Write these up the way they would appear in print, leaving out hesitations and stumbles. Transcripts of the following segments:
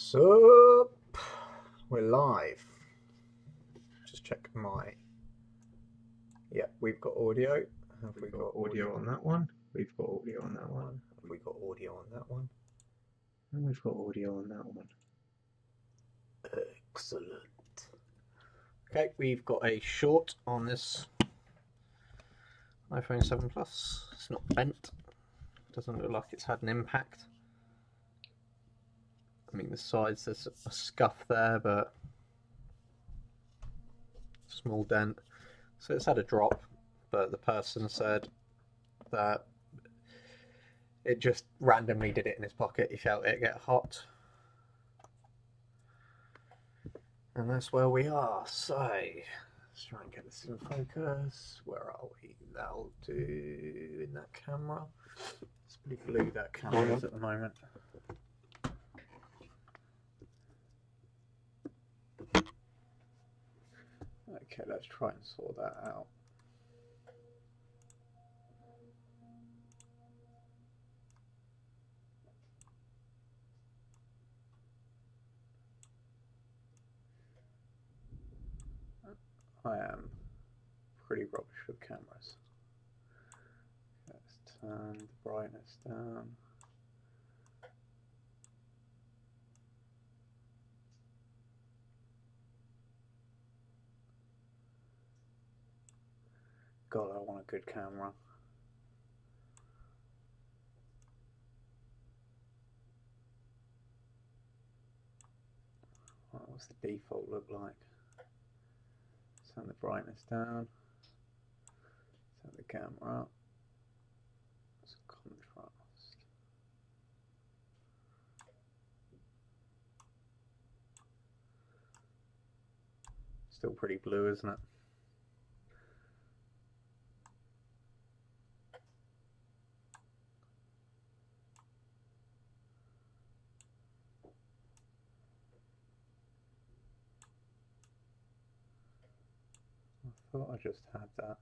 So we're live. Just check my. Yeah, we've got audio. Have we got audio on that one? We've got audio on that one. Have we got audio on that one? And we've got audio on that one. Excellent. Okay, we've got a short on this iPhone 7 Plus. It's not bent. Doesn't look like it's had an impact. I mean, the sides, there's a scuff there, but small dent. So it's had a drop, but the person said that it just randomly did it in his pocket. He felt it get hot. And that's where we are. So let's try and get this in focus. Where are we? That'll do in that camera. It's pretty blue, that camera is at the moment. Okay, let's try and sort that out. I am pretty rubbish with cameras. Let's turn the brightness down. God, I want a good camera. What's the default look like? Turn the brightness down. Turn the camera up. It's a contrast. Still pretty blue, isn't it? I thought I just had that.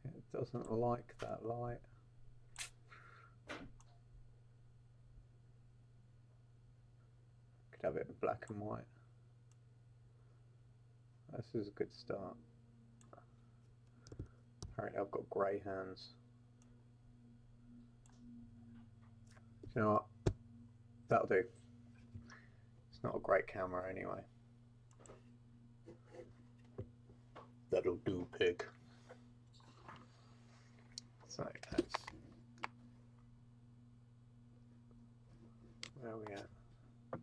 It doesn't like that light. Could have it in black and white. This is a good start. Apparently I've got grey hands. Do you know what? That'll do. It's not a great camera anyway. That'll do, pig. So that's where are we at? Try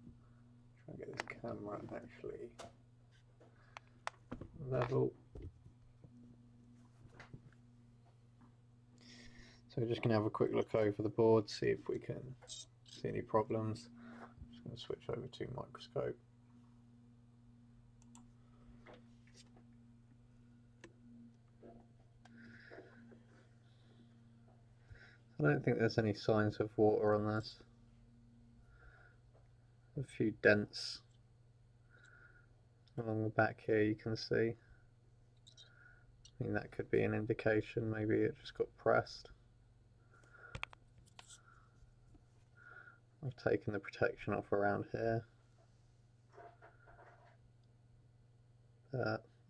and get this camera actually level. So we're just going to have a quick look over the board, see if we can see any problems. I'm just going to switch over to Microscope. I don't think there's any signs of water on this. A few dents along the back here you can see. I mean, that could be an indication, maybe it just got pressed. I've taken the protection off around here.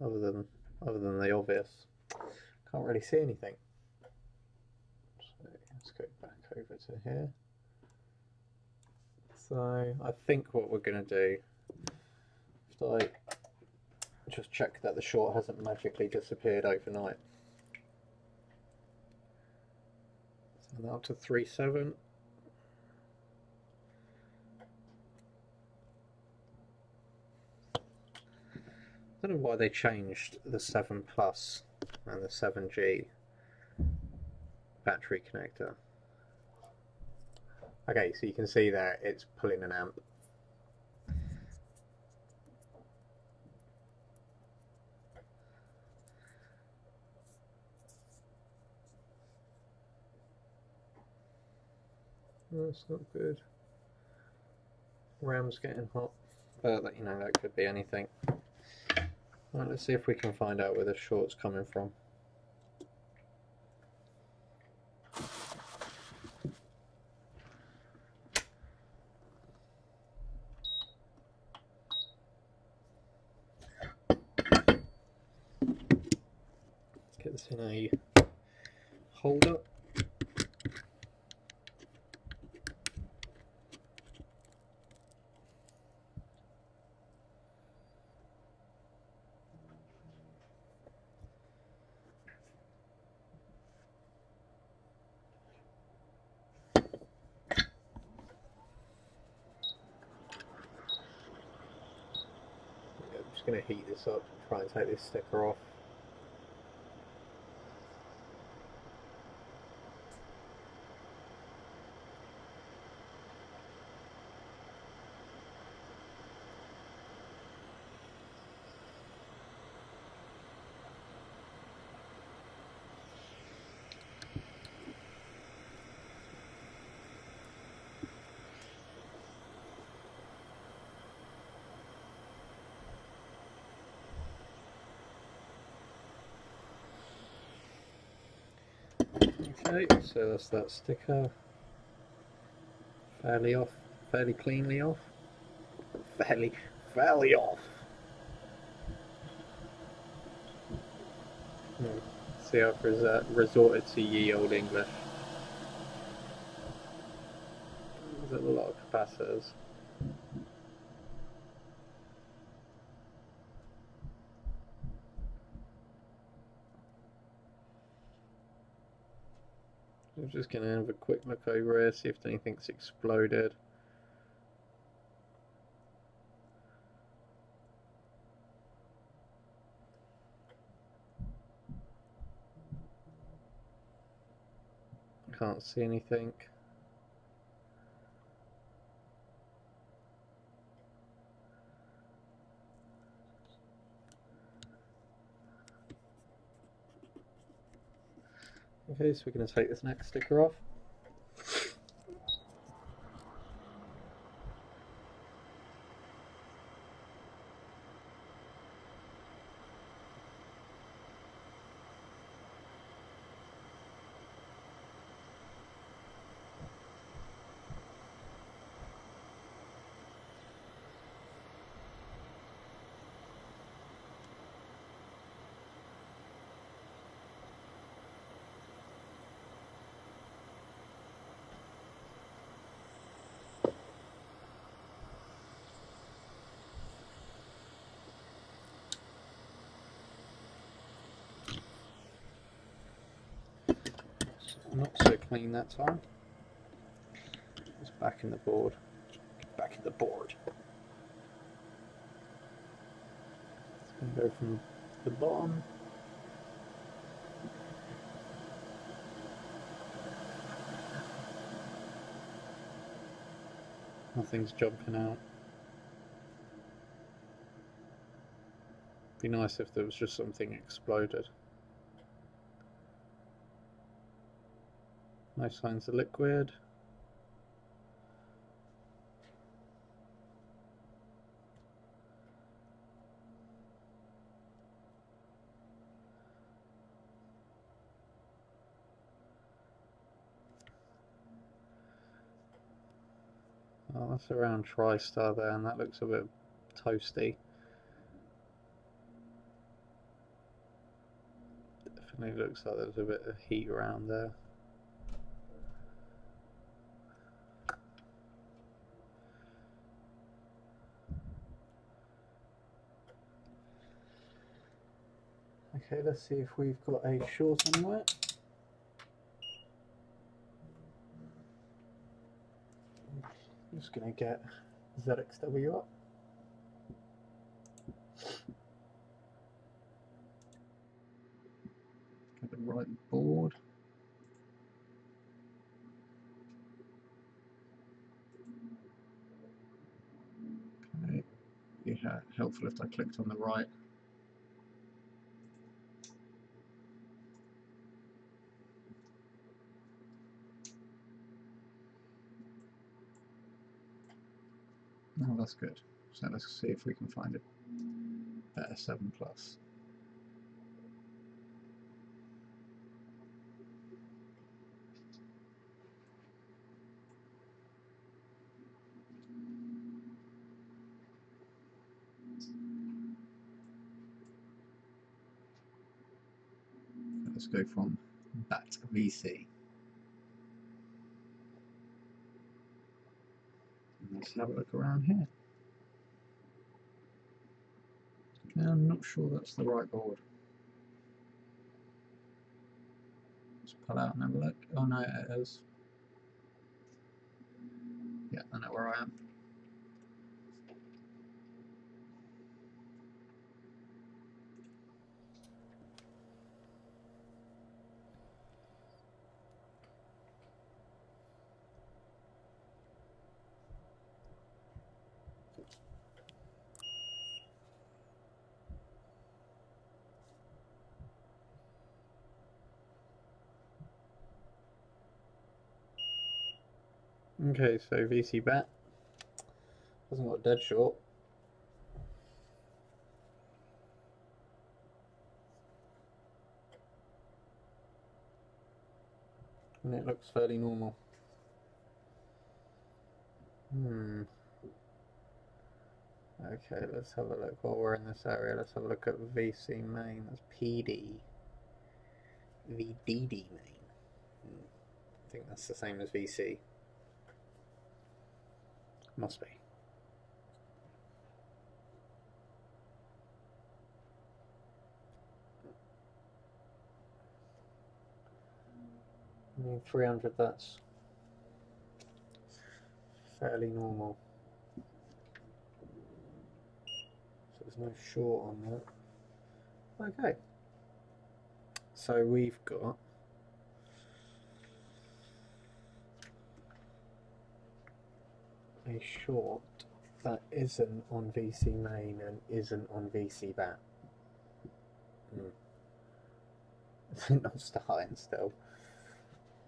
Other than the obvious, can't really see anything. So let's go back over to here. So I think what we're going to do, if I just check that the short hasn't magically disappeared overnight. So now to 3.7. I don't know why they changed the 7 Plus and the 7G battery connector. Okay, so you can see there it's pulling an amp. That's not good. RAM's getting hot. But you know, that could be anything. Right, let's see if we can find out where the short's coming from. Let's get this in a holder. I'm just going to heat this up and try and take this sticker off. Okay, so that's that sticker. Fairly off, fairly cleanly off. Fairly off. See, I've resorted to ye old English. There's a lot of capacitors. I'm just going to have a quick look over here, see if anything's exploded. Can't see anything. Okay, so we're going to take this next sticker off. Not so clean that time. It's back in the board. Back in the board. It's going to go from the bottom. Nothing's jumping out. Be nice if there was just something exploded. No signs of liquid. Oh, that's around TriStar there, and that looks a bit toasty. Definitely looks like there's a bit of heat around there. Okay, let's see if we've got a short anywhere. I'm just going to get ZXW up. Get the right board. Okay, yeah, helpful if I clicked on the right. Oh, that's good. So let's see if we can find a better 7 Plus. Let's go from BAT VC. Let's have a look around here. Okay, I'm not sure that's the right board. Let's pull out and have a look. Oh no, it is. Yeah, I know where I am. Okay, so VC bat hasn't got dead short. And it looks fairly normal. Okay, let's have a look. While we're in this area, let's have a look at VC main. That's PD. VDD main. I think that's the same as VC. Must be. I mean, 300, that's fairly normal. So there's no short on that. Okay. So we've got a short that isn't on VC main and isn't on VC bat. Is it not starting still?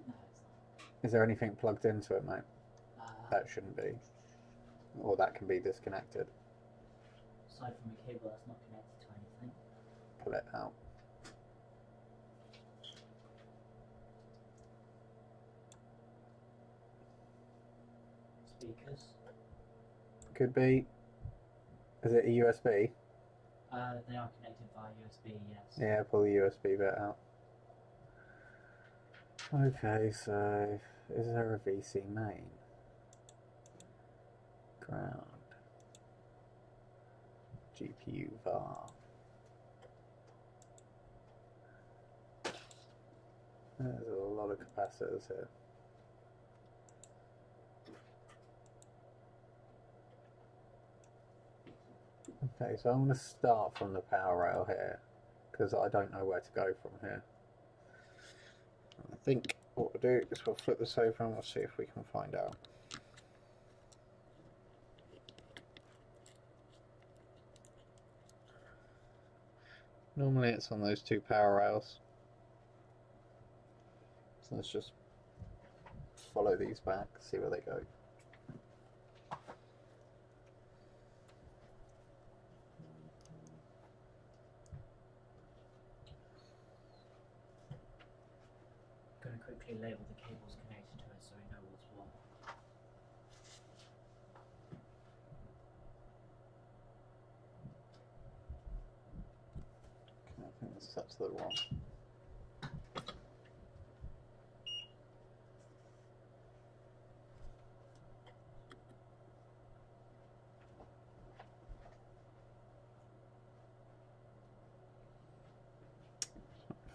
No, it's not. Is there anything plugged into it, mate? That shouldn't be. Or that can be disconnected. Aside from a cable that's not connected to anything. Pull it out. Speakers. Could be. Is it a USB? They are connected via USB, yes. Yeah, pull the USB bit out. Okay, so is there a VC main? Ground. GPU var. There's a lot of capacitors here. Okay, so I'm going to start from the power rail here because I don't know where to go from here. I think what we'll do is we'll flip this over and we'll see if we can find out. Normally it's on those two power rails. So let's just follow these back, see where they go. I'm going to quickly label the cables connected to it so we know what's what. Okay, I think that's set to the wrong.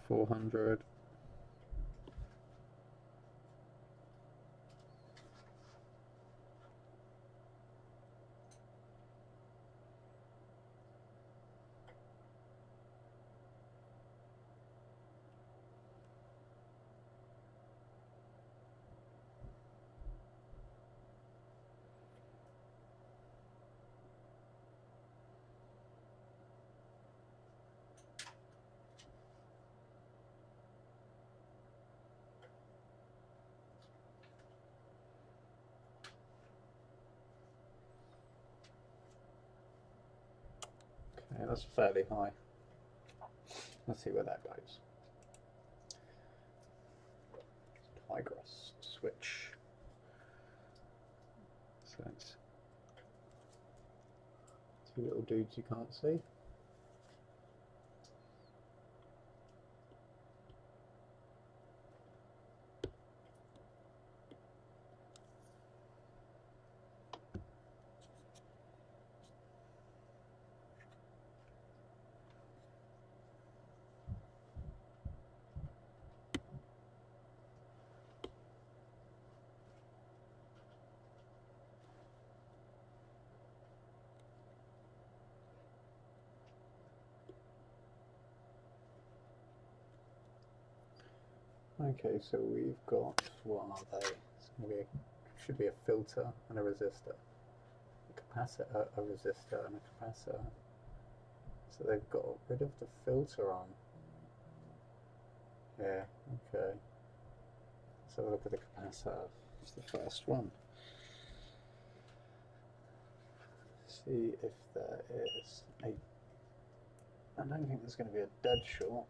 $400. Okay, that's fairly high. Let's see where that goes. Tigris switch. So it's two little dudes you can't see. Okay, so we've got, what are they? It's going to be should be a filter and a resistor, a capacitor, a resistor, and a capacitor. So they've got rid of the filter on. Yeah, okay. Let's have a look at the capacitor. It's the first one. See if there is a. I don't think there's going to be a dead short.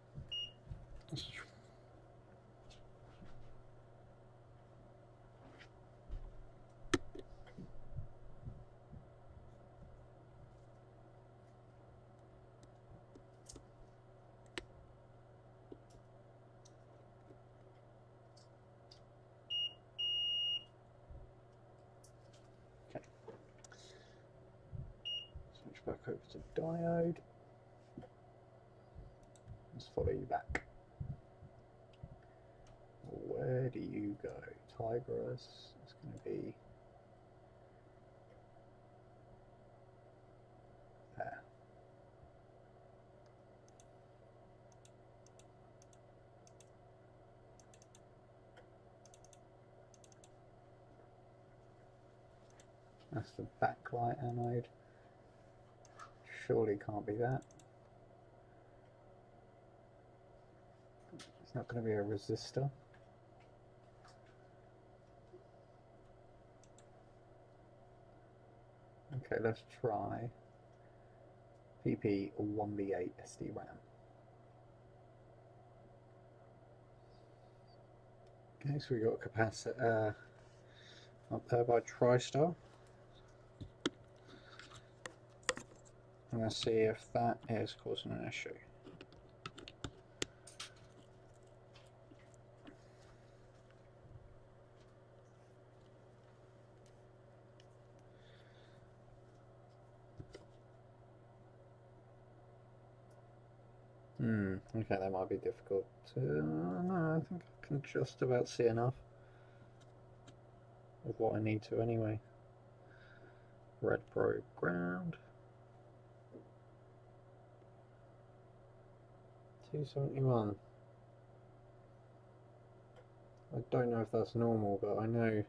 Back over to diode. Let's follow you back. Where do you go? Tigris. It's going to be there. That's the backlight anode. Surely can't be that. It's not going to be a resistor. Okay, let's try PP1B8 SD-RAM. Okay, so we got a capacitor up there by TriStar. I'm going to see if that is causing an issue. Okay, that might be difficult to... no, I think I can just about see enough of what I need to anyway. Red probe ground. 271. I don't know if that's normal, but I know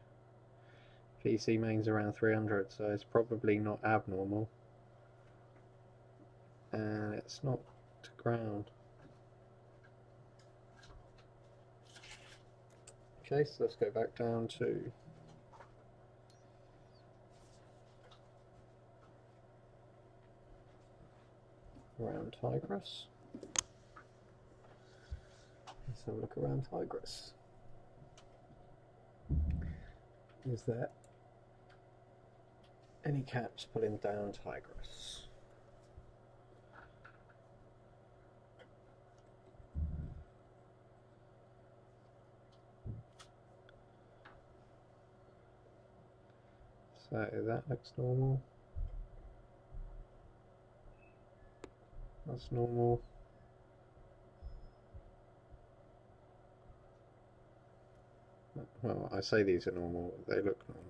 PC main's around 300, so it's probably not abnormal. And it's not to ground. Okay, so let's go back down to around Tigris. Let's have a look around Tigris. Is there any caps pulling down Tigris? So that looks normal. That's normal. Well, I say these are normal, they look normal.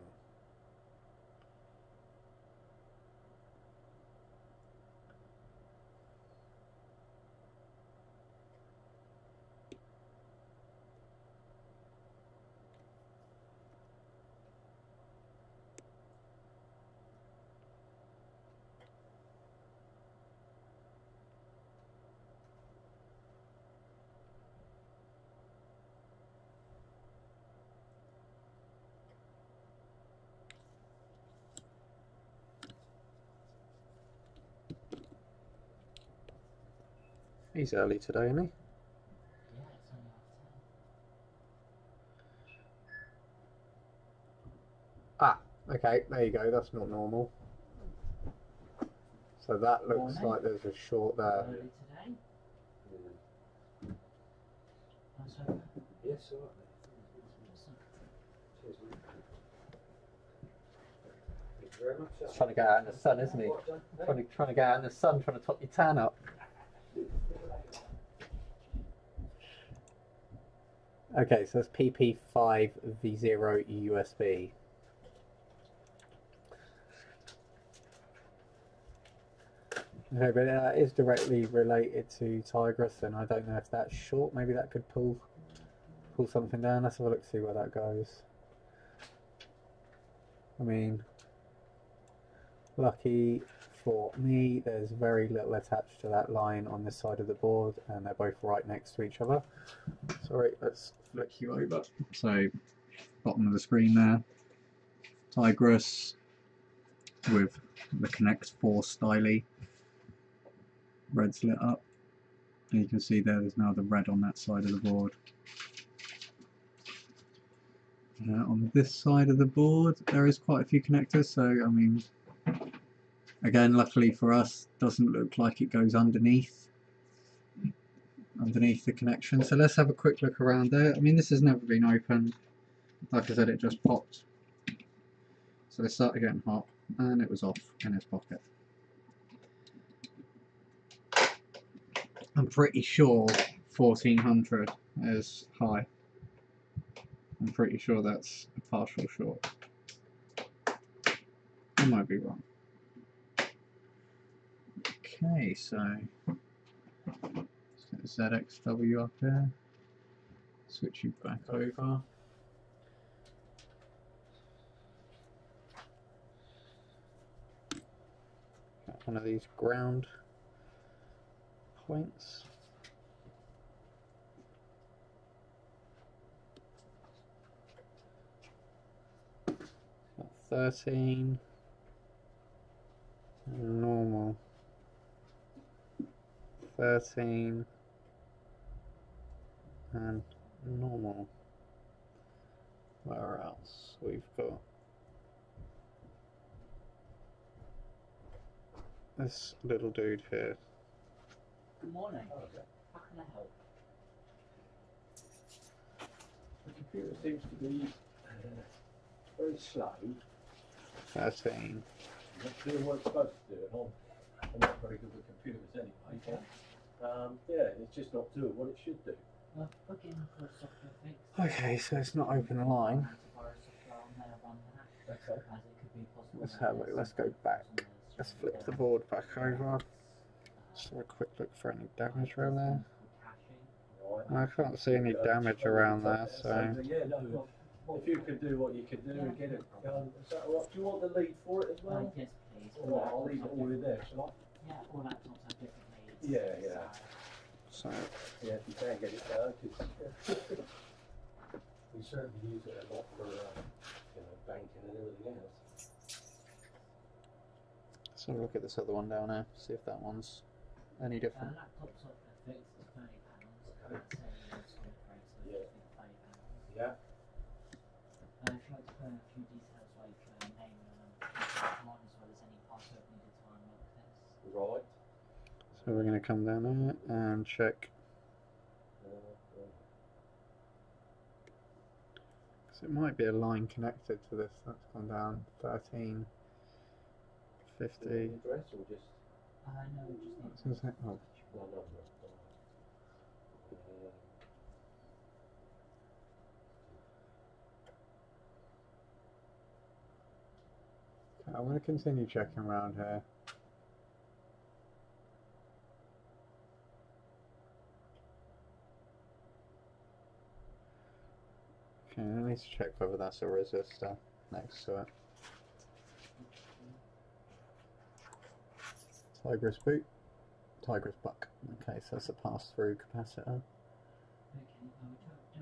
He's early today, isn't he? Yeah, it's only half 10. Ah, okay, there you go, that's not normal. So that looks Morning. like there's a short there. Early today. Nice open. Yes, all right. Cheers, mate. Thank you very much. He's trying to get out in the sun, isn't he? Trying to get out in the sun, trying to top your tan up. Okay, so that's PP5V0 USB. Okay, but that is directly related to Tigris, and I don't know if that's short. Maybe that could pull something down. Let's have a look, see where that goes. I mean, lucky for me, there's very little attached to that line on this side of the board, and they're both right next to each other. Sorry, let's flick you over. So, bottom of the screen there, Tigris with the Connect 4 styly. Red's lit up, and you can see there's now the red on that side of the board. On this side of the board there is quite a few connectors, so I mean, again, luckily for us, doesn't look like it goes underneath the connection. So let's have a quick look around there. I mean, this has never been opened. Like I said, it just popped. So it started getting hot, and it was off in its pocket. I'm pretty sure 1400 is high. I'm pretty sure that's a partial short. I might be wrong. Okay, so let's get the ZXW up there. Switch you back over. Got one of these ground points. Got 13. Normal. 13 and normal. Where else? We've got this little dude here. Good morning. How can I help? The computer seems to be very slow. 13. Not doing what it's supposed to do, and I'm not very good with computers anyway. Okay. Yeah, it's just not doing what it should do. Well, book in for a software fix. Okay, so it's not open a line. Antivirus software on there run that, Okay. as it could be possible. Let's have it. Let's go back. Let's flip the board back over. Just have a quick look for any damage around there. Right. I can't see any damage around there, so Yeah, no. If you could do what you could do and get it done, is that all right? Do you want the lead for it as well? Yes, please. All right, I'll leave it all in there, shall I? Yeah, all laptops have different needs. Yeah. so Yeah, if you can get it done, because we certainly use it a lot for banking and everything else. so look at this other one down there. See if that one's any different. Laptop software fix is £30. That's a solid price, so Yeah. it's £30. Yeah. If you'd like to put in a few details like name and on, as well as any password needed to unlock this. Right. So we're going to come down there and check. Because it might be a line connected to this. That's gone down 13, 50. Address or just? No, just What's in a sec? Oh, No. okay, I'm going to continue checking around here. Okay, I need to check whether that's a resistor next to it. Tigris boot. Tigris buck. Okay, so that's a pass-through capacitor. Okay, we do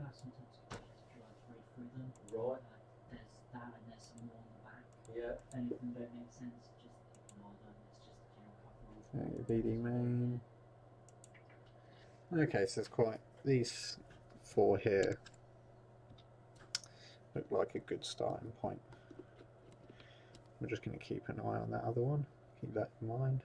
have some types of questions if you like to read through them. Right. There's that and there's some more on the back. Yeah. If any of them don't make sense, just ignore them. It's just a general couple. Okay, VD main. Okay, so it's quite, these four here look like a good starting point. We're just going to keep an eye on that other one, keep that in mind.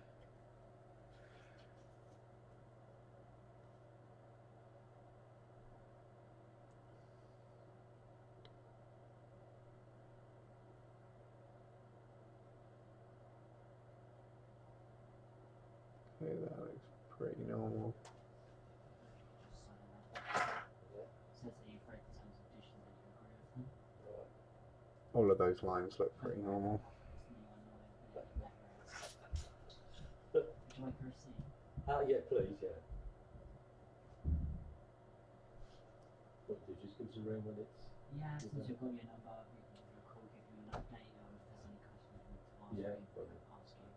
Okay, that looks pretty normal. All of those lines look pretty normal. Yeah, please, yeah. What do you just give us a ring when it's... Yeah, since you've got your number, we can give you a call, give you an update, or if there's any questions we need to ask, Yeah, we can ask you.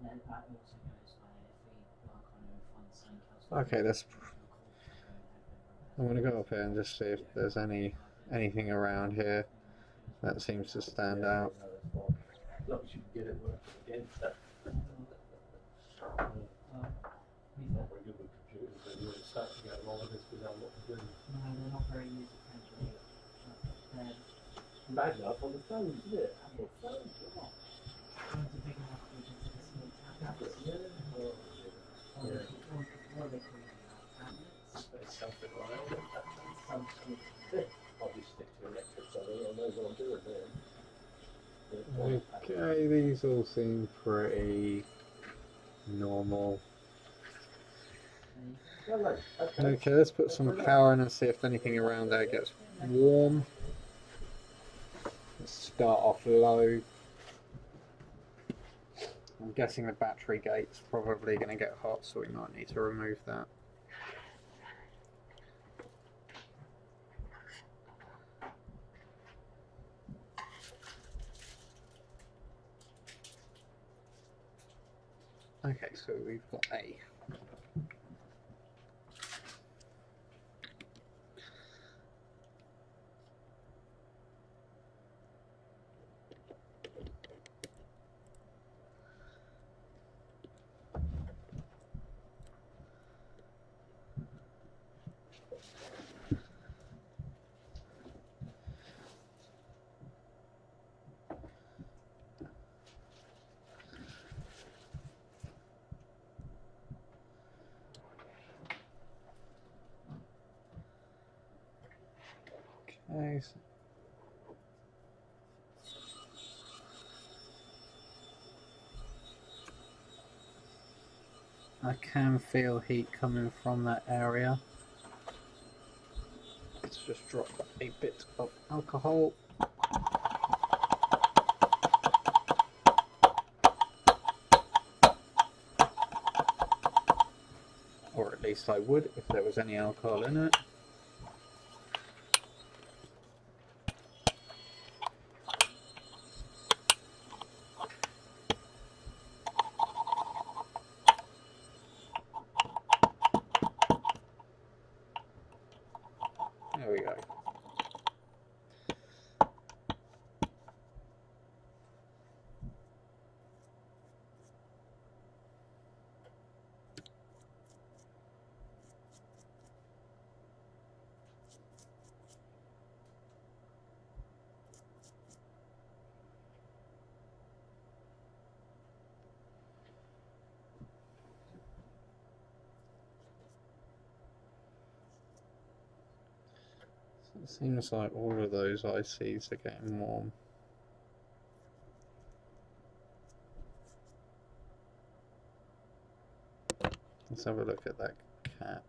Then that also goes like if we work on it and find something else. Okay, let's. I'm going to go up here and just see if there's anything around here that seems to stand out. No, that's fine. Look, you can get it working again. Not very good with computers, but you would start to go along with this without what to do. No, they're not very user friendly. Bad enough on the phones, isn't it? Apple phones, yeah. Phones are big enough for just a small tablet. Yeah. Well, yeah. What are they calling now? Tablets? It's something like that. Some sort. I'll just stick to electric, so I know what I'm doing there. Okay, these all seem pretty normal. Okay, let's put some power in and see if anything around there gets warm. Let's start off low. I'm guessing the battery gate's probably going to get hot, so we might need to remove that. Okay, so we've got A. Okay. I can feel heat coming from that area. Let's just drop a bit of alcohol. Or at least I would if there was any alcohol in it. There we go. It seems like all of those ICs are getting warm. Let's have a look at that cap.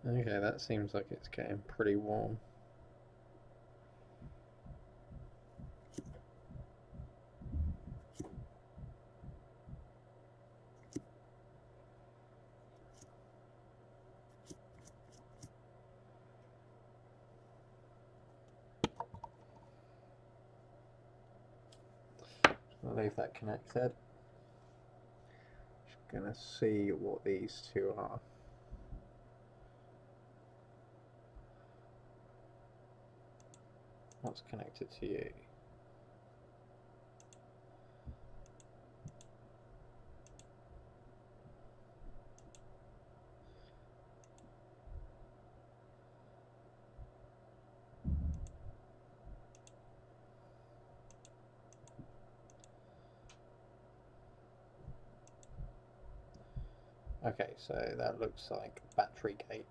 Okay, that seems like it's getting pretty warm. I'll leave that connected. Just gonna see what these two are. What's connected to you? Okay, so that looks like battery gate.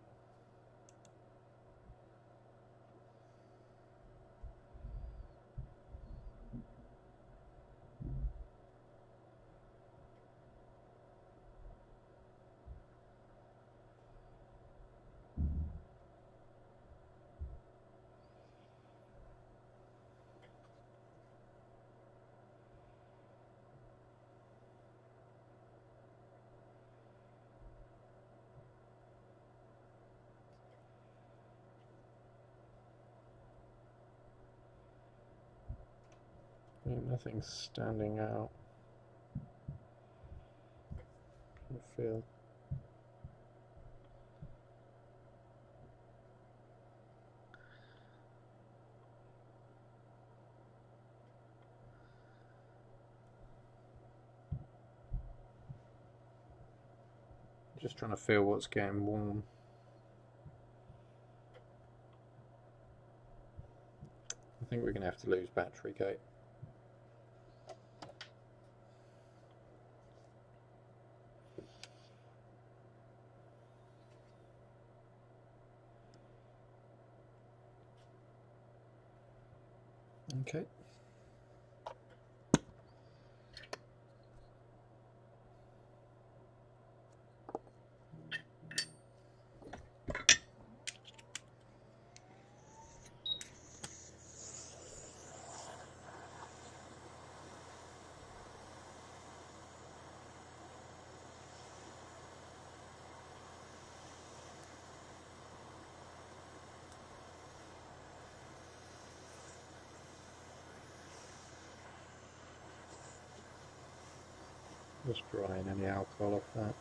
Nothing's standing out. I feel. Just trying to feel what's getting warm. I think we're going to have to lose battery gate. Okay. Just drying any alcohol off that.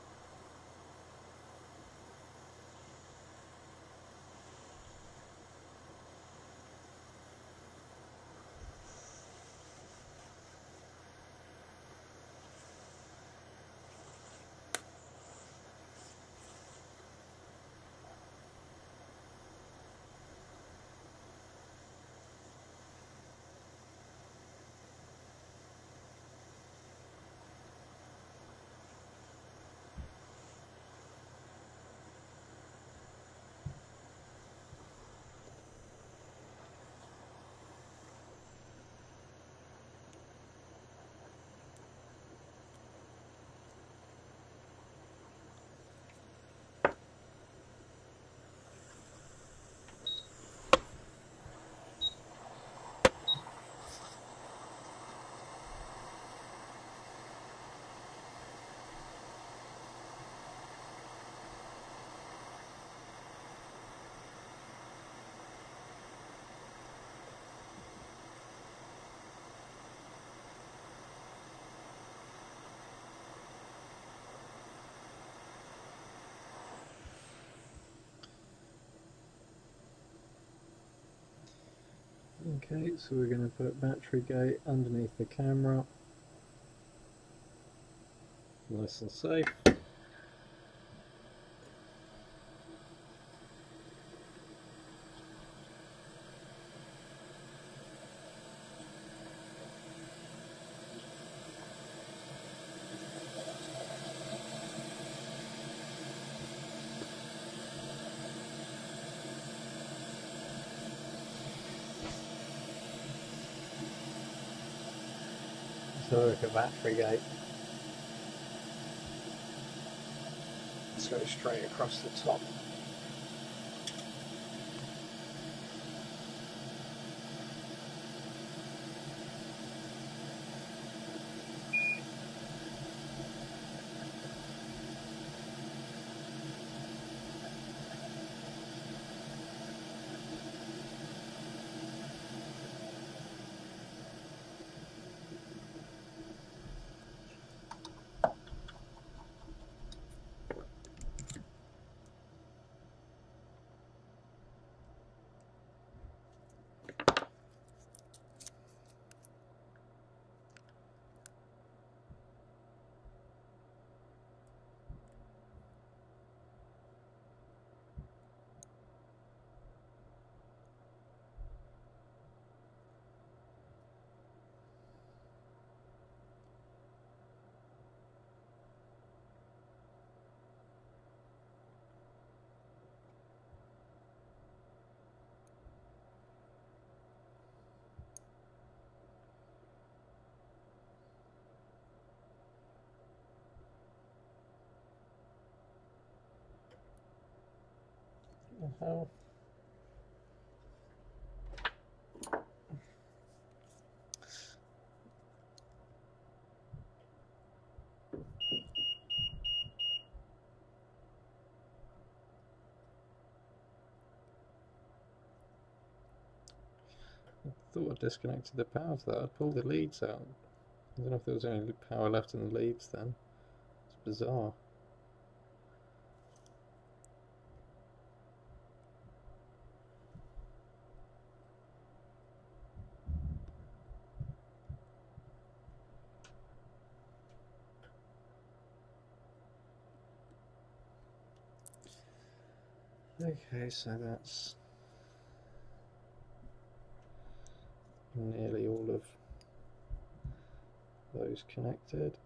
Okay, so we're going to put battery gate underneath the camera. Nice and safe. So look at battery gate. Let's go straight across the top. the hell? I thought I disconnected the power to that. I pulled the leads out. I don't know if there was any power left in the leads then. It's bizarre. Okay, so that's nearly all of those connected.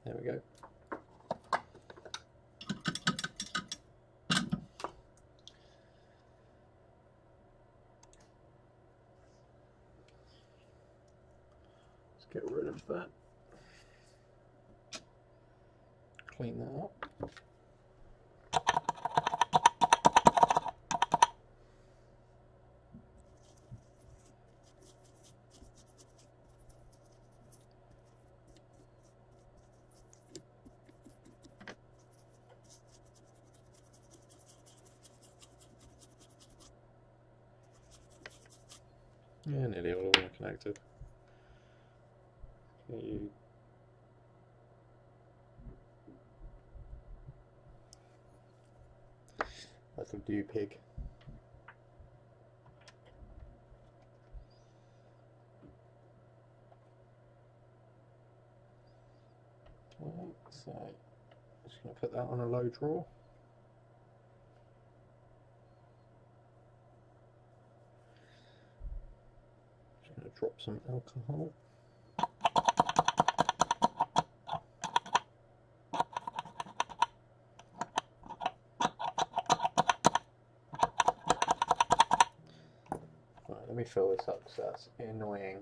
There we go. Let's get rid of that. Clean that up. Yeah, nearly all of them are connected. You little dew pig. Right, so just going to put that on a low draw. Just going to drop some alcohol. Right, let me fill this up because that's annoying.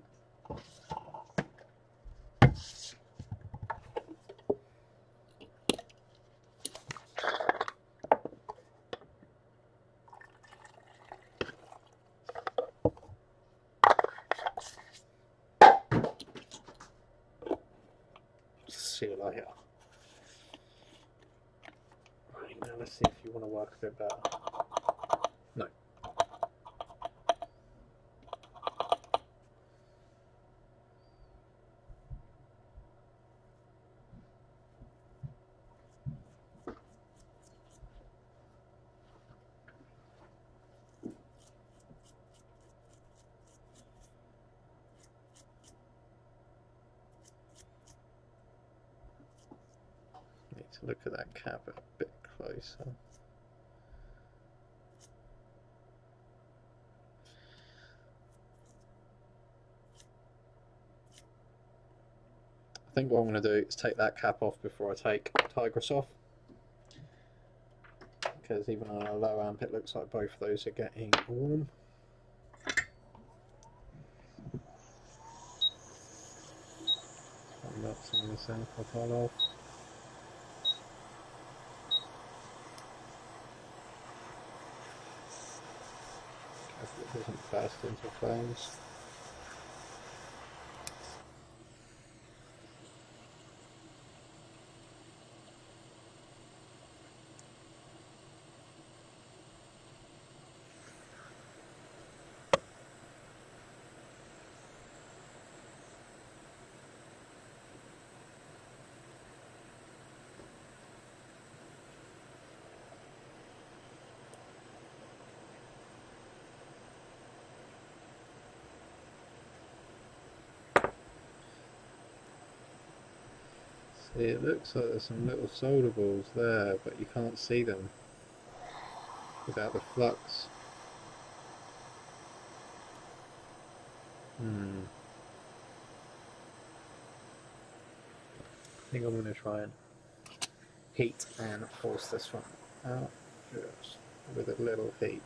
See you later. Right, now let's see if you want to work a bit better. No. Need to look at that cap a bit closer. I think what I'm going to do is take that cap off before I take Tigris off, because even on a low amp it looks like both of those are getting warm. I've got some of this alcohol off. Careful it doesn't burst into flames. It looks like there's some little solder balls there, but you can't see them without the flux. I think I'm going to try and heat and force this one out just with a little heat.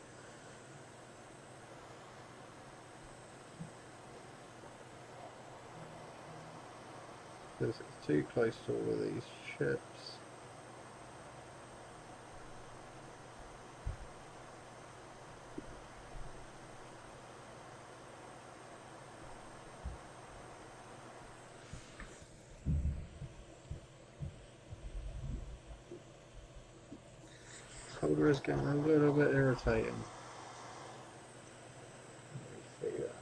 Because it's too close to all of these chips. Solder is getting a little bit irritating. Let me see that.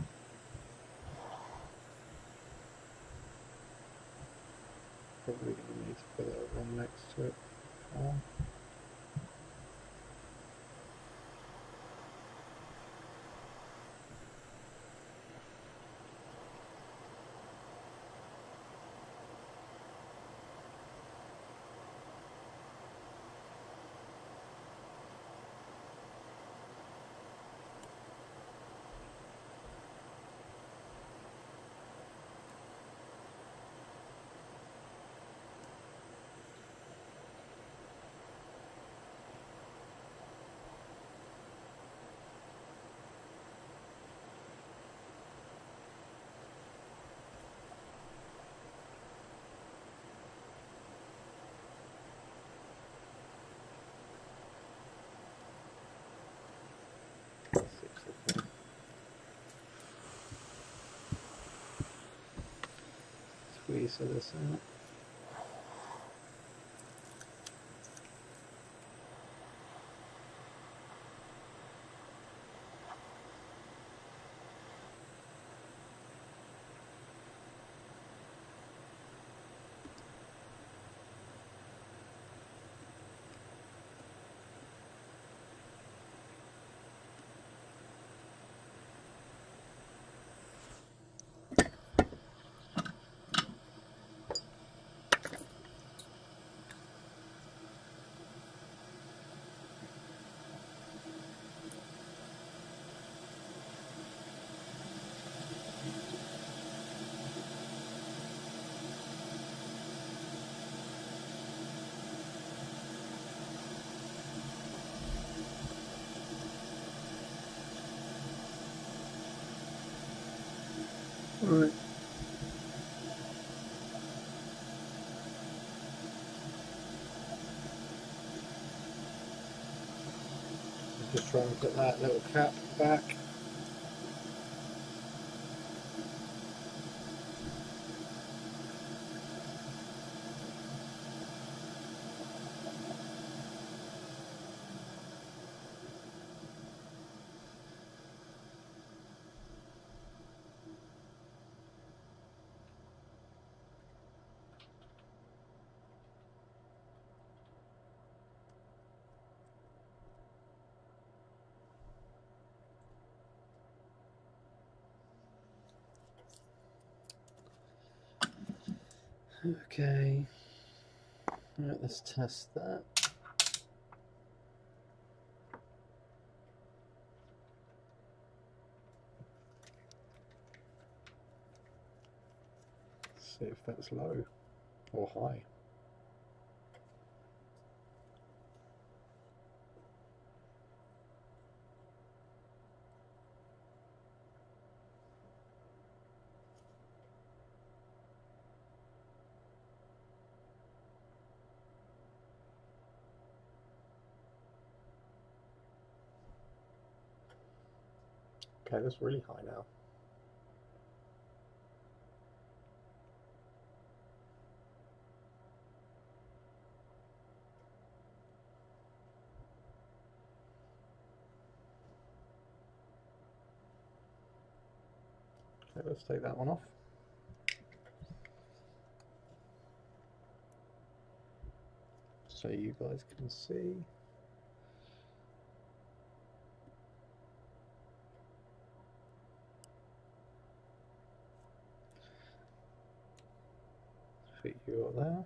Probably going to need to put that one next to it. Squeeze this out. Right. Just try and put that little cap back. Okay, right, let's test that. See if that's low or high. Okay, that's really high now. Okay, let's take that one off. So you guys can see. If put you up there.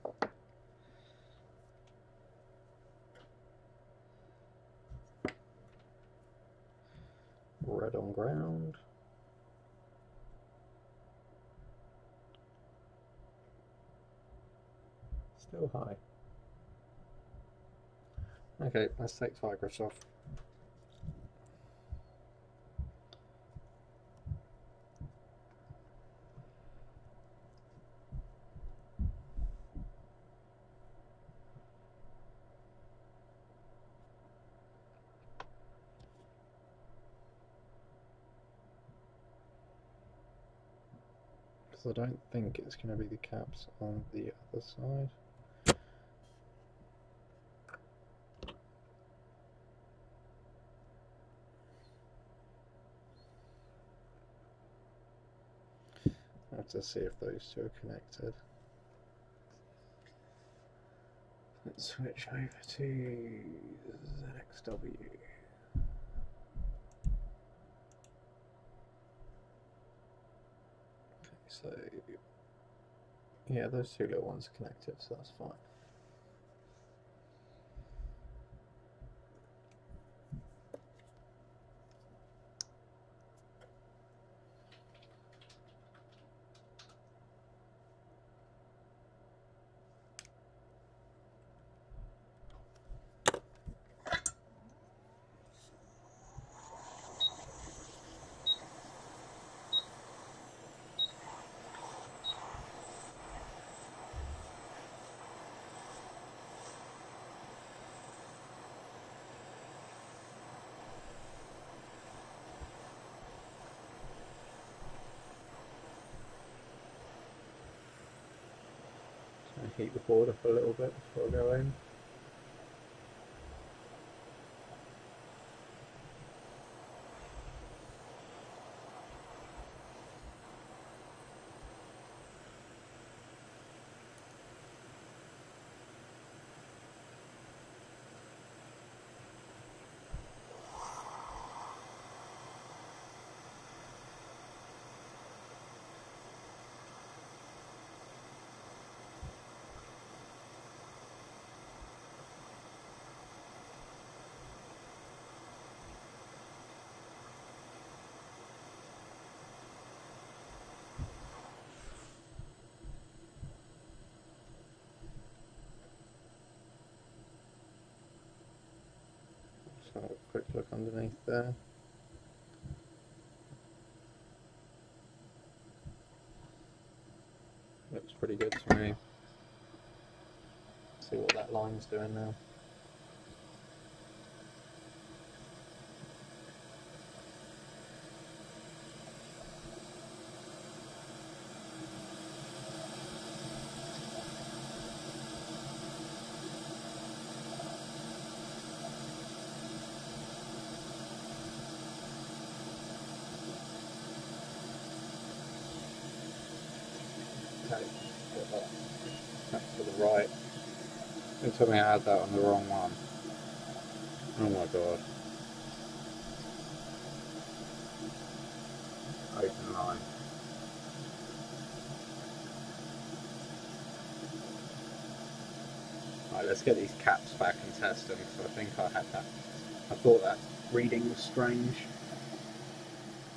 Red on ground. Still high. Okay, let's take Tigris off. Because I don't think it's going to be the caps on the other side. I have to see if those two are connected. Let's switch over to ZXW. So, yeah, those two little ones are connected, so that's fine. Heat the board up a little bit before I go in. So have a quick look underneath there. Looks pretty good to me. See what that line's doing now. Okay, got that to the right. It told me I had that on the wrong one. Oh my god. Open line. Right, let's get these caps back and test them, because I think I had that. I thought that reading was strange.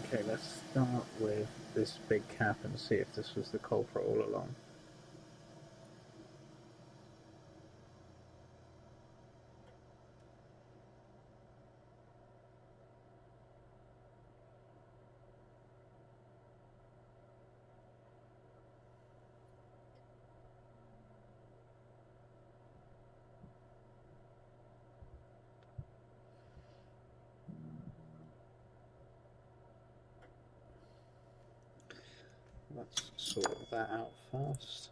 Okay, let's start with this big cap and see if this was the culprit all along. Let's sort that out first.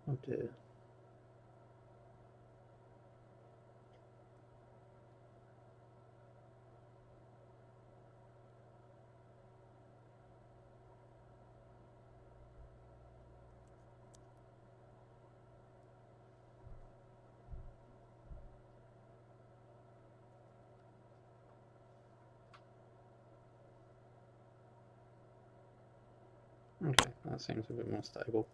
Oh dear. Okay, that seems a bit more stable.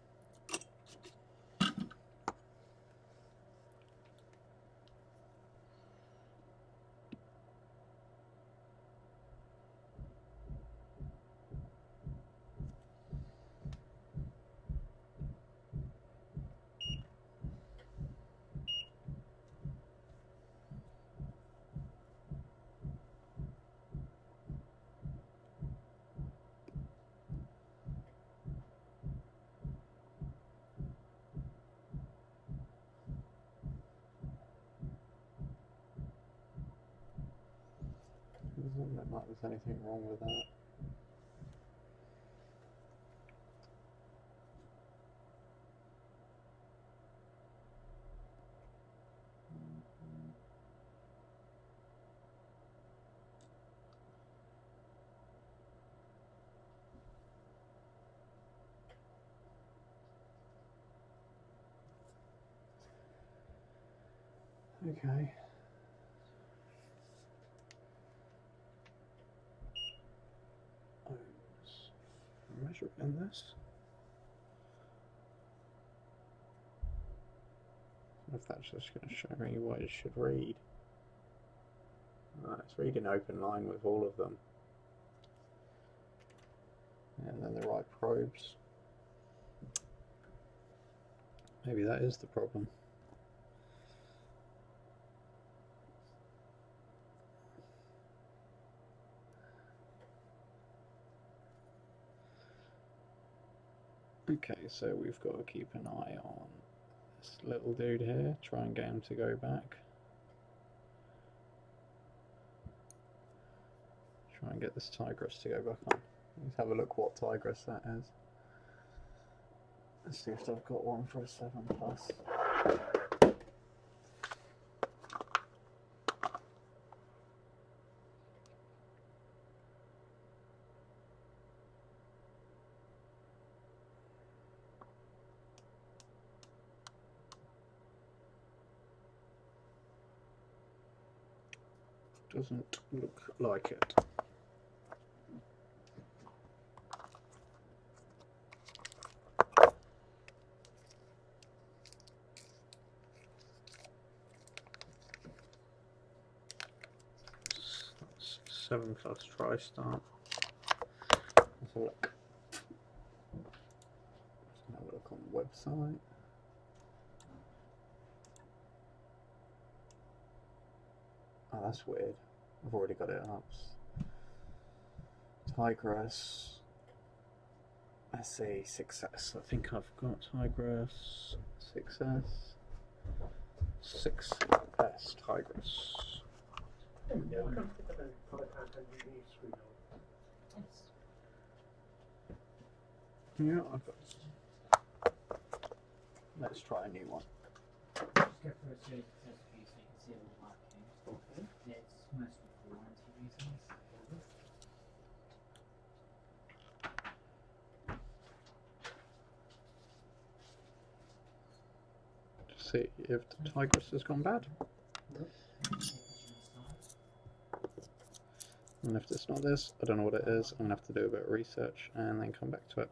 Doesn't look like there's anything wrong with that. Okay. Measure in this. If that's just going to show me what it should read. It's reading open line with all of them. And then the right probes. Maybe that is the problem. Okay, so we've got to keep an eye on this little dude here, try and get him to go back. Try and get this tigress to go back on. Let's have a look what tigress that is. Let's see if I've got one for a 7 plus. Doesn't look like it. That's 7 plus try start. Let's have a look. Let's have a look on the website. Oh, that's weird. I've already got it up. Tigress. SE 6S. I think I've got Tigress 6S. 6S Tigress. Yeah, I can't think of any product and you need screen on. Yeah, I've got. Let's try a new one. Just go through a series of tests for you so you can see all the markings. Okay. Yeah, it's mostly for warranty reasons. To see if the Tigress has gone bad. And if it's not this, I don't know what it is. I'm gonna have to do a bit of research and then come back to it.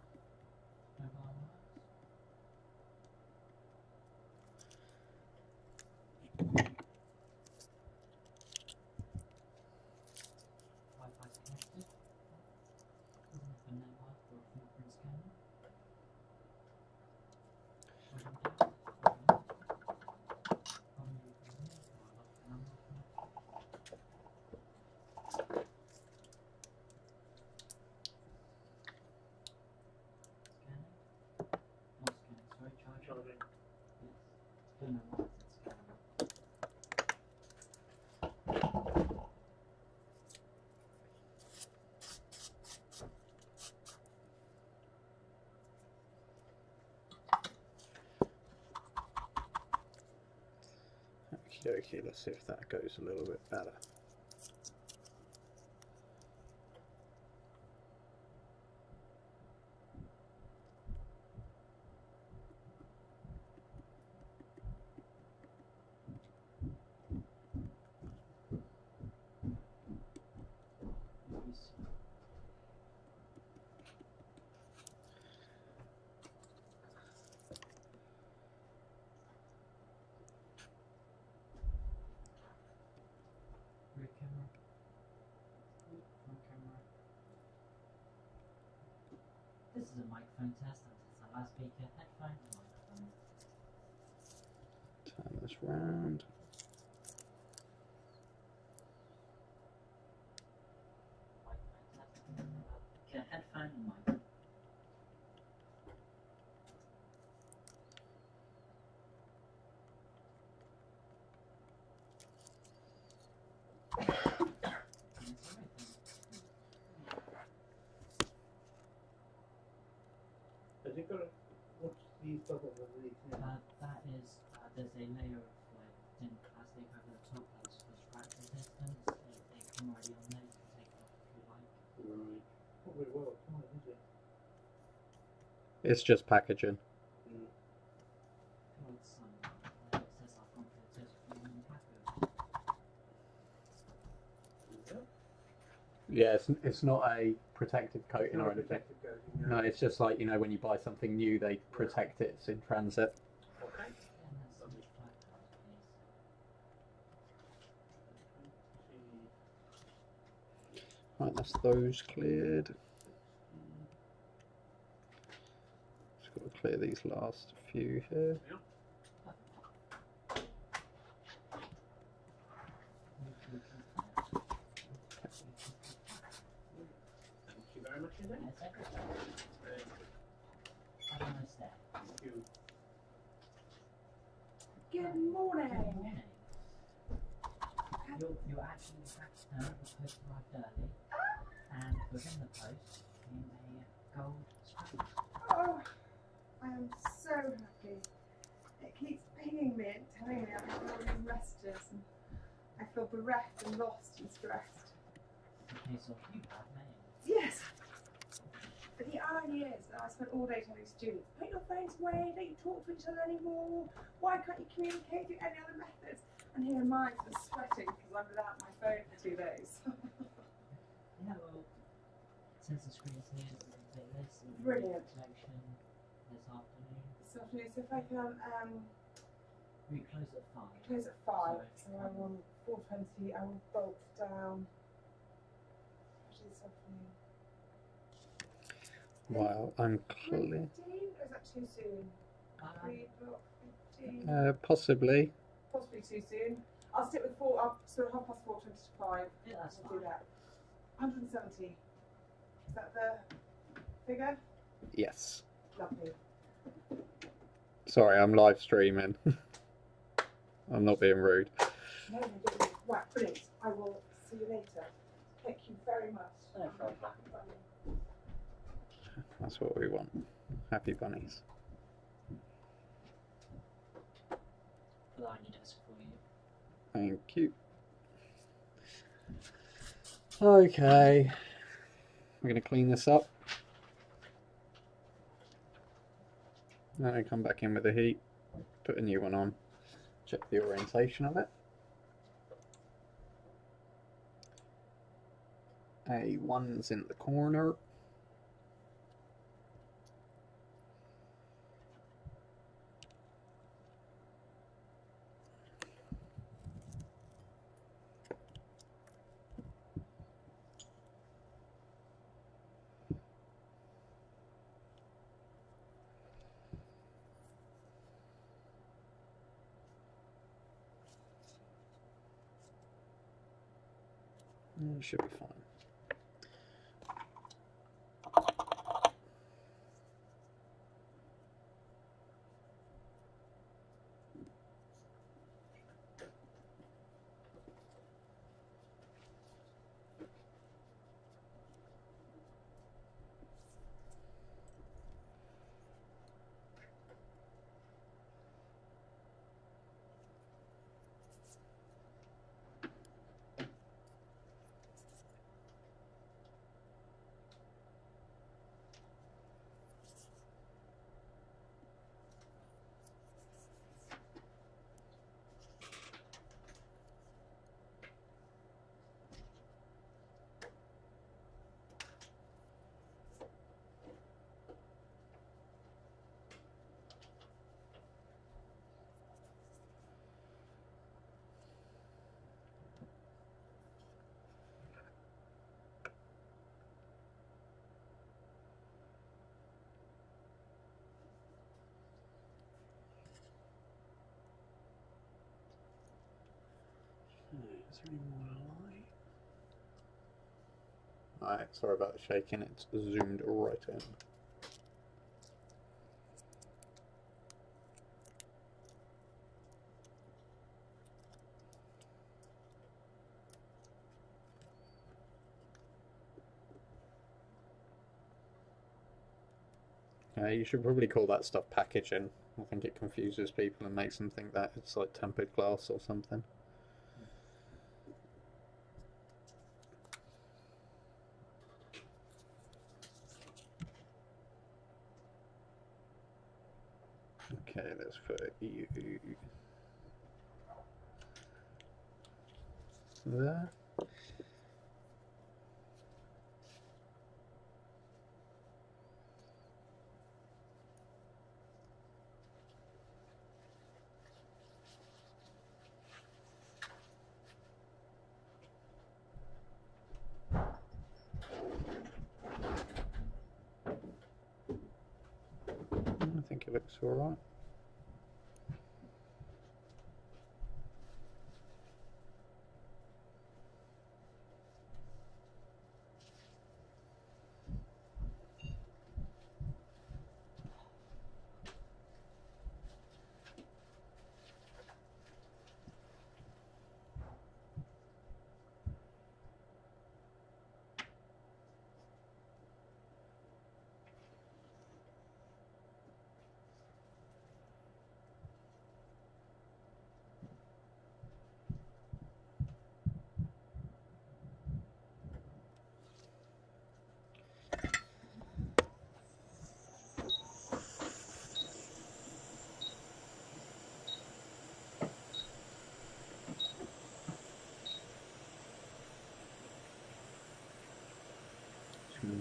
Okay, let's see if that goes a little bit better. Rear camera. Front camera. This is a microphone test. I'm testing a loudspeaker, headphone, and microphone. Turn this round. Microphone test. Okay, headphone and mic. Has it got a, what's these bubbles underneath here? That is, there's a layer of like thin plastic over the top that's for scratch resistance. They come already on there. You can take it off if you like. Right. Probably well, fine, is it? It's just packaging. Mm. Well, it's it says I've gone for the test for you and package. Yeah. Yeah, it's not a protective coating or anything. Protective coating, No, it's just like, you know, when you buy something new, they protect it. It's in transit. Okay. And that's some flat parts, please. Right, that's those cleared. Just got to clear these last few here. Thank you very much indeed. Have a nice day. Thank you. Good morning. Good morning. You actually have to know the post arrived early, and within the post came a gold scrap. Oh, I am so happy. It keeps pinging me and telling me I'm having all these messages, and I feel bereft and lost and stressed. In case of you have names. Yes. But the irony is that I spent all day telling students, put your phones away, don't you talk to each other anymore, why can't you communicate through any other methods? And here am I just sweating because I'm without my phone for 2 days. Yeah, well, since the screen's here, we can take this and Brilliant. collection this afternoon. This afternoon, so if I can We close at 5. close at 5, so I'm on 4:20, I will bolt down. Actually, this afternoon. While I'm clear. 3:15, or is that too soon? 3 o'clock 15. Possibly. Possibly too soon. I'll stick with 4. I'll sort of 4:20 to 5. Yeah, that's I'll fine. do that. 170. Is that the figure? Yes. Lovely. Sorry, I'm live streaming. I'm not being rude. No, no, don't worry. Right, brilliant. I will see you later. Thank you very much. No problem. That's what we want. Happy bunnies. Put that on your desk for you. Thank you. Okay. We're going to clean this up. Then I come back in with the heat, put a new one on, check the orientation of it. A1's in the corner. Should be fine. Is there any more light? Alright, sorry about the shaking, it's zoomed right in. You should probably call that stuff packaging. I think it confuses people and makes them think that it's like tempered glass or something. Okay, let's put you there. I think it looks alright.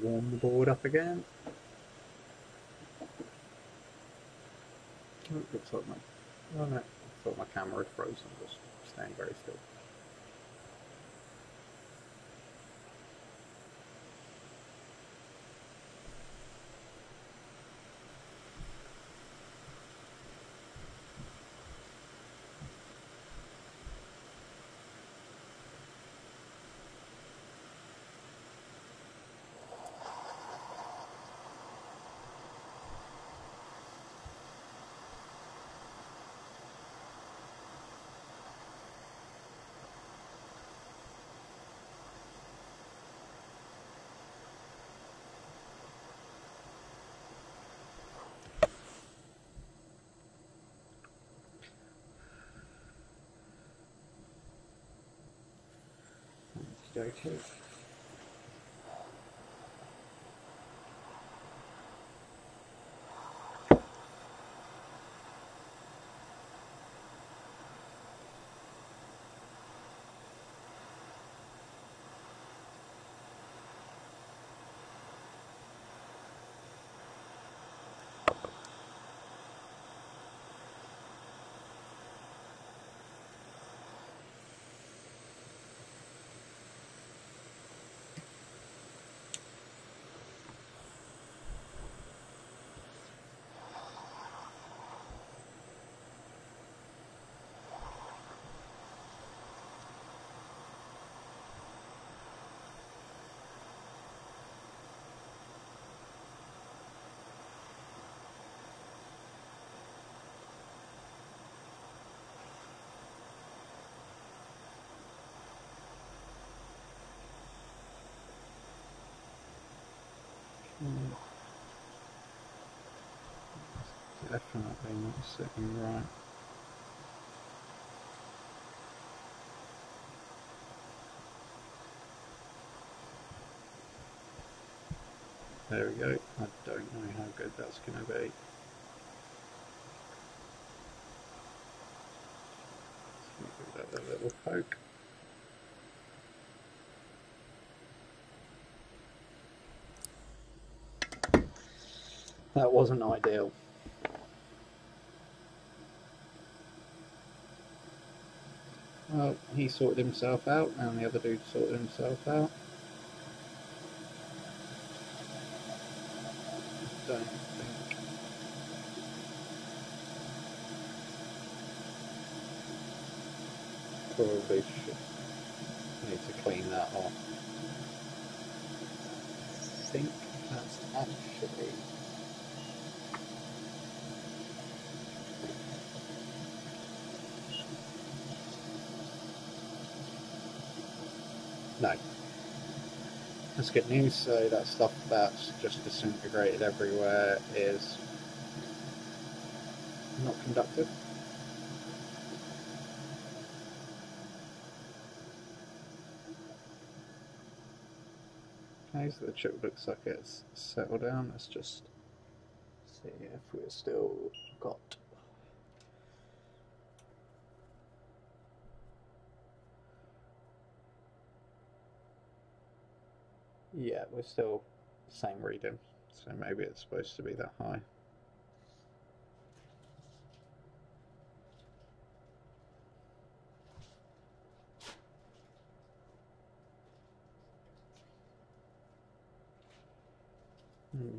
Warm the board up again. Oh, looks like oh no, I thought my camera had frozen, just staying very still. Okay. Definitely not sitting right. There we go. I don't know how good that's going to be. Give that a little poke. That wasn't ideal. Well, he sorted himself out, and the other dude sorted himself out. Don't think. Probably should. need to clean that off. I think that's actually... No. That's good news. So that stuff that's just disintegrated everywhere is not conductive. Okay, so the chip looks like it's settled down. Let's just see if we're still got... Yeah, we're still the same reading, so maybe it's supposed to be that high.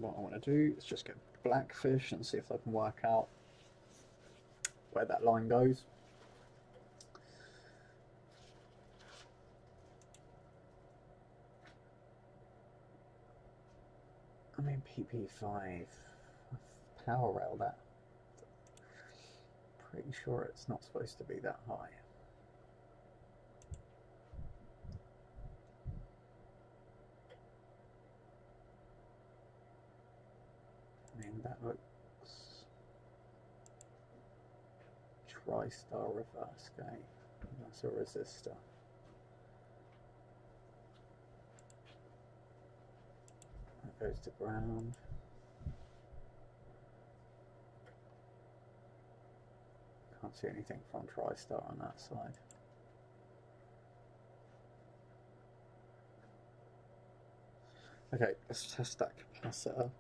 What I want to do is just get Blackfish and see if I can work out where that line goes. I mean, PP5, power rail that. Pretty sure it's not supposed to be that high. I mean, that looks TriStar reverse gate. That's a resistor. That goes to ground. Can't see anything from TriStar on that side. Okay, let's test that capacitor.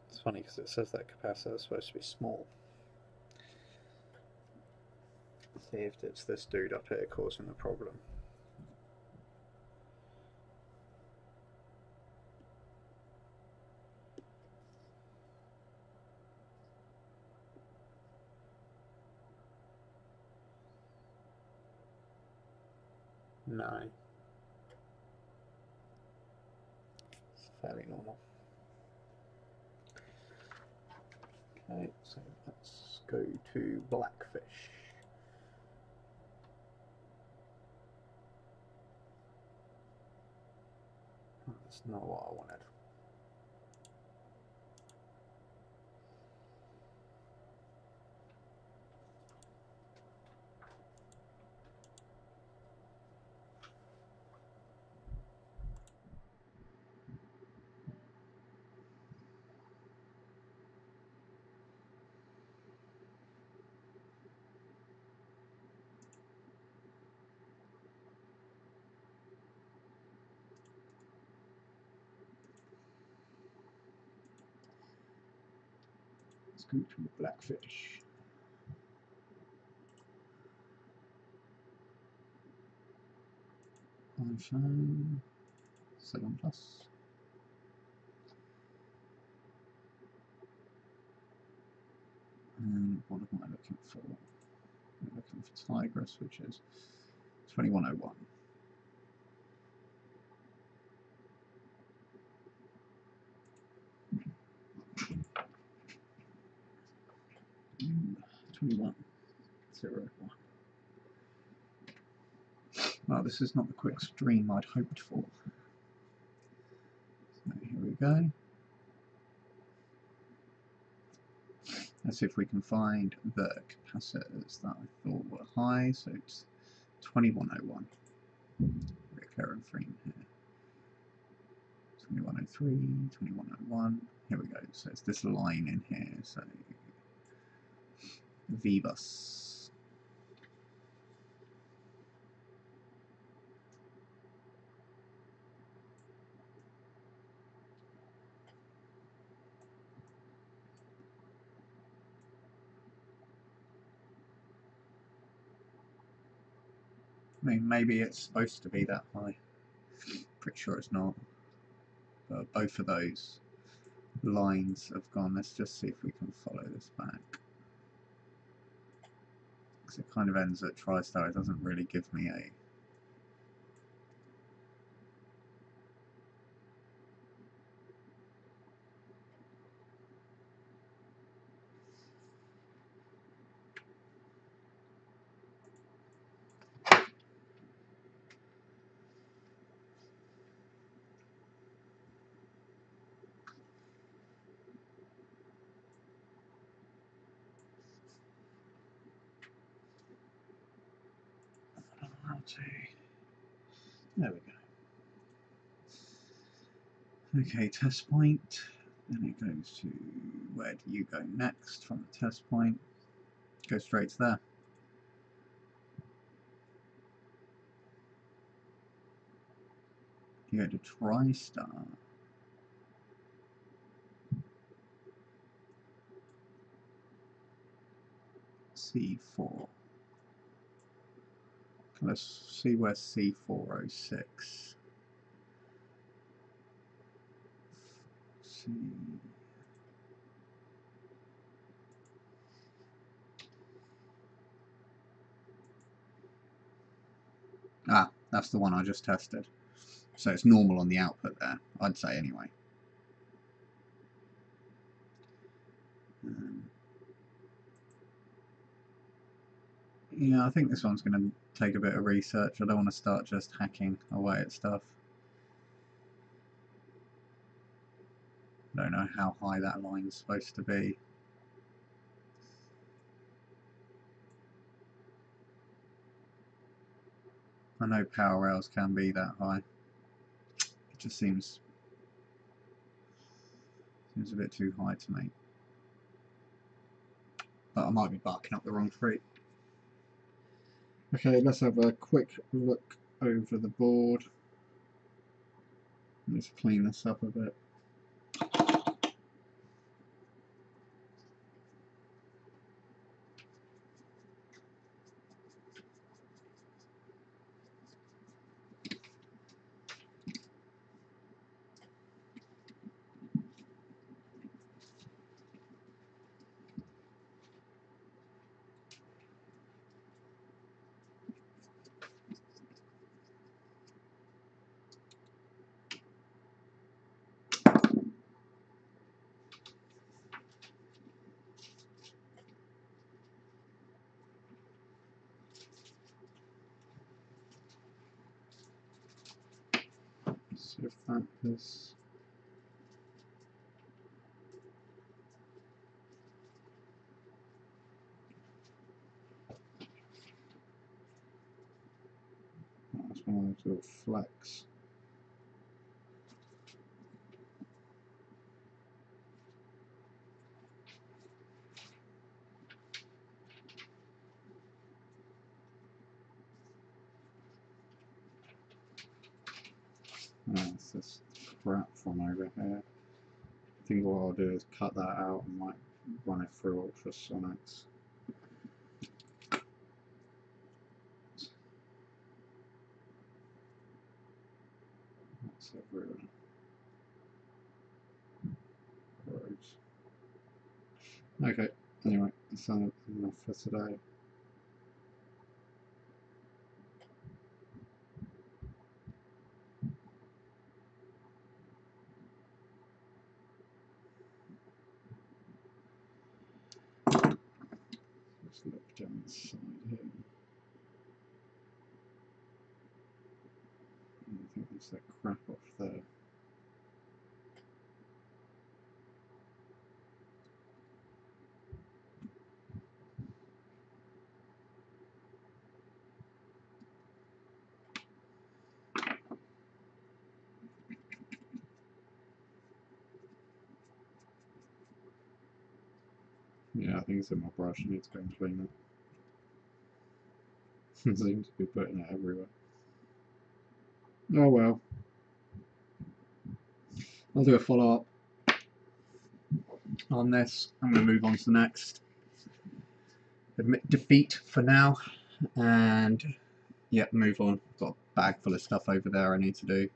It's funny because it says that capacitor is supposed to be small. Let's see if it's this dude up here causing the problem. No. It's fairly normal. Okay, so let's go to Blackfish. That's not what I wanted. Let's go to Blackfish. iPhone 7 Plus. And what am I looking for? I'm looking for Tigris, which is 2101. Mm, 2101. Well, this is not the quick stream I'd hoped for. So here we go. Let's see if we can find the capacitors that I thought were high. So it's 2101. Recurrent frame here. 2103, 2101. Here we go. So it's this line in here. So V-bus. I mean, maybe it's supposed to be that high. Pretty sure it's not. But both of those lines have gone. Let's just see if we can follow this back. because it kind of ends at TriStar. It doesn't really give me a... There we go. Okay, test point. Then it goes to, where do you go next from the test point? Go straight to there. You go to TriStar. C4. Let's see where C406. C. Ah, that's the one I just tested. So it's normal on the output there, I'd say anyway. Yeah, I think this one's going to take a bit of research. I don't want to start just hacking away at stuff. I don't know how high that line's supposed to be. I know power rails can be that high. It just seems a bit too high to me. But I might be barking up the wrong tree. Okay, let's have a quick look over the board. Let's clean this up a bit. So if that is... That's one of those little flecks. That's this crap from over here. I think what I'll do is cut that out and might run it through Ultrasonics. That's everywhere. Roads. Okay, anyway, that's enough for today. Let's look down the side here. I think that's that crap off there. Yeah, I think it's in my brush. I need to go and clean it. It seems to be putting it everywhere. Oh well. I'll do a follow-up on this. I'm going to move on to the next. Admit defeat for now. And, yeah, move on. Got a bag full of stuff over there I need to do.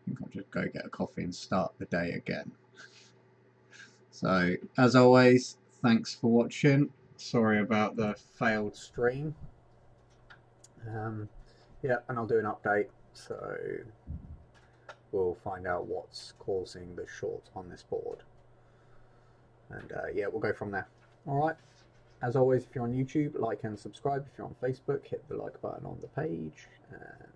I think I'll just go get a coffee and start the day again. So, as always, thanks for watching. sorry about the failed stream. Yeah, and I'll do an update, so we'll find out what's causing the short on this board. And yeah, we'll go from there. Alright, as always, if you're on YouTube, like and subscribe. If you're on Facebook, hit the like button on the page. And